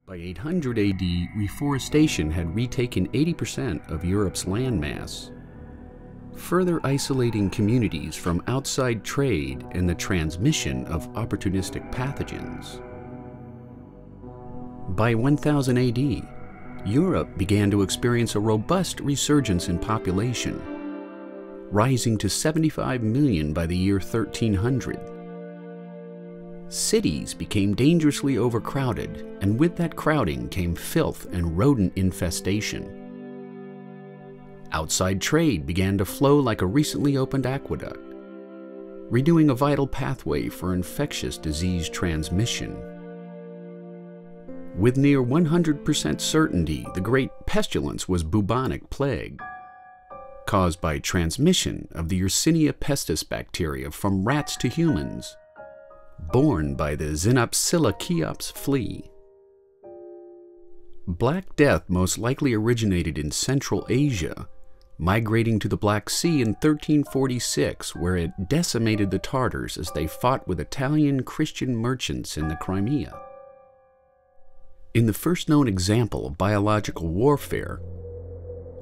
By 800 AD, reforestation had retaken 80% of Europe's landmass, further isolating communities from outside trade and the transmission of opportunistic pathogens. By 1000 AD, Europe began to experience a robust resurgence in population, rising to 75 million by the year 1300. Cities became dangerously overcrowded, and with that crowding came filth and rodent infestation. Outside trade began to flow like a recently opened aqueduct, renewing a vital pathway for infectious disease transmission. With near 100% certainty, the great pestilence was bubonic plague, caused by transmission of the Yersinia pestis bacteria from rats to humans, borne by the Xenopsilla Cheops flea. Black Death most likely originated in Central Asia, migrating to the Black Sea in 1346, where it decimated the Tartars as they fought with Italian Christian merchants in the Crimea. In the first known example of biological warfare,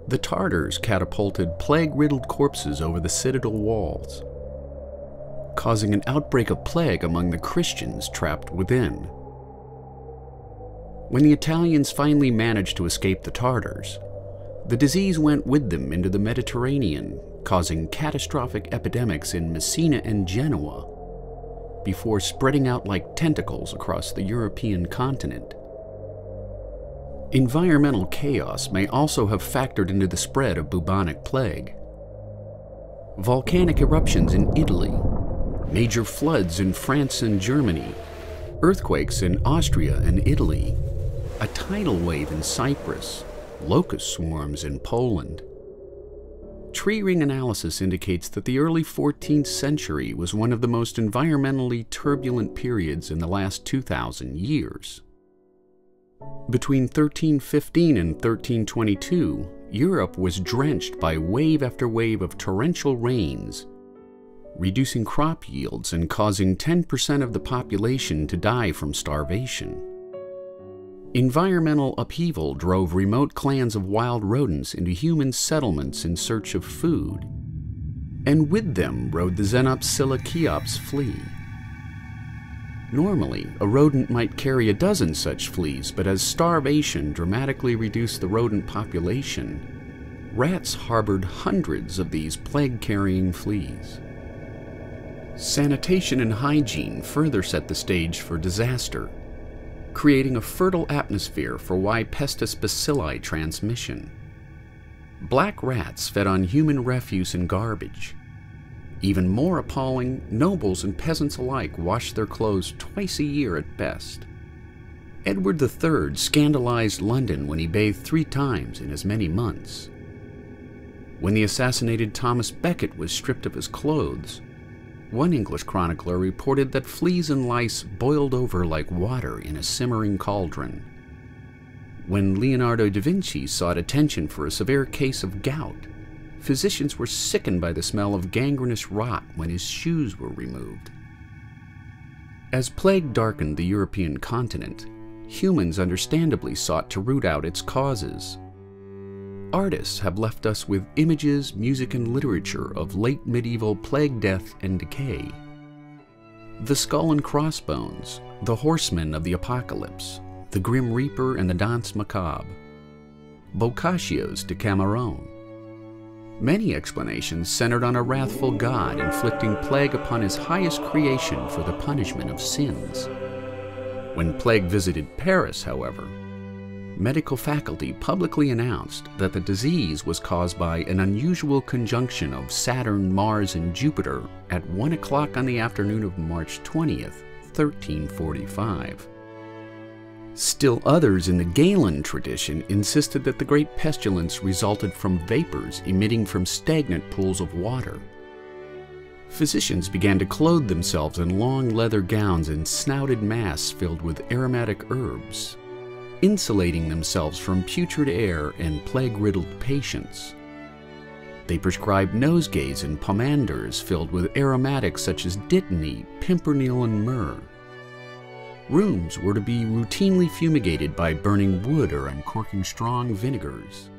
the Tartars catapulted plague-riddled corpses over the citadel walls, causing an outbreak of plague among the Christians trapped within. When the Italians finally managed to escape the Tartars, the disease went with them into the Mediterranean, causing catastrophic epidemics in Messina and Genoa, before spreading out like tentacles across the European continent. Environmental chaos may also have factored into the spread of bubonic plague. Volcanic eruptions in Italy, major floods in France and Germany, earthquakes in Austria and Italy, a tidal wave in Cyprus, locust swarms in Poland. Tree ring analysis indicates that the early 14th century was one of the most environmentally turbulent periods in the last 2,000 years. Between 1315 and 1322, Europe was drenched by wave after wave of torrential rains, reducing crop yields and causing 10% of the population to die from starvation. Environmental upheaval drove remote clans of wild rodents into human settlements in search of food, and with them rode the Xenopsilla Cheops flea. Normally, a rodent might carry a dozen such fleas, but as starvation dramatically reduced the rodent population, rats harbored hundreds of these plague-carrying fleas. Sanitation and hygiene further set the stage for disaster, creating a fertile atmosphere for Y. pestis bacilli transmission. Black rats fed on human refuse and garbage. Even more appalling, nobles and peasants alike washed their clothes twice a year at best. Edward III scandalized London when he bathed 3 times in as many months. When the assassinated Thomas Becket was stripped of his clothes, one English chronicler reported that fleas and lice boiled over like water in a simmering cauldron. When Leonardo da Vinci sought attention for a severe case of gout, physicians were sickened by the smell of gangrenous rot when his shoes were removed. As plague darkened the European continent, humans understandably sought to root out its causes. Artists have left us with images, music, and literature of late medieval plague, death, and decay. The skull and crossbones, the horsemen of the apocalypse, the grim reaper and the danse macabre, Boccaccio's Decameron. Many explanations centered on a wrathful god inflicting plague upon his highest creation for the punishment of sins. When plague visited Paris, however, medical faculty publicly announced that the disease was caused by an unusual conjunction of Saturn, Mars, and Jupiter at 1 o'clock on the afternoon of March 20th, 1345. Still others in the Galen tradition insisted that the great pestilence resulted from vapors emitting from stagnant pools of water. Physicians began to clothe themselves in long leather gowns and snouted masks filled with aromatic herbs, insulating themselves from putrid air and plague-riddled patients. They prescribed nosegays and pomanders filled with aromatics such as dittany, pimpernel, and myrrh. Rooms were to be routinely fumigated by burning wood or uncorking strong vinegars.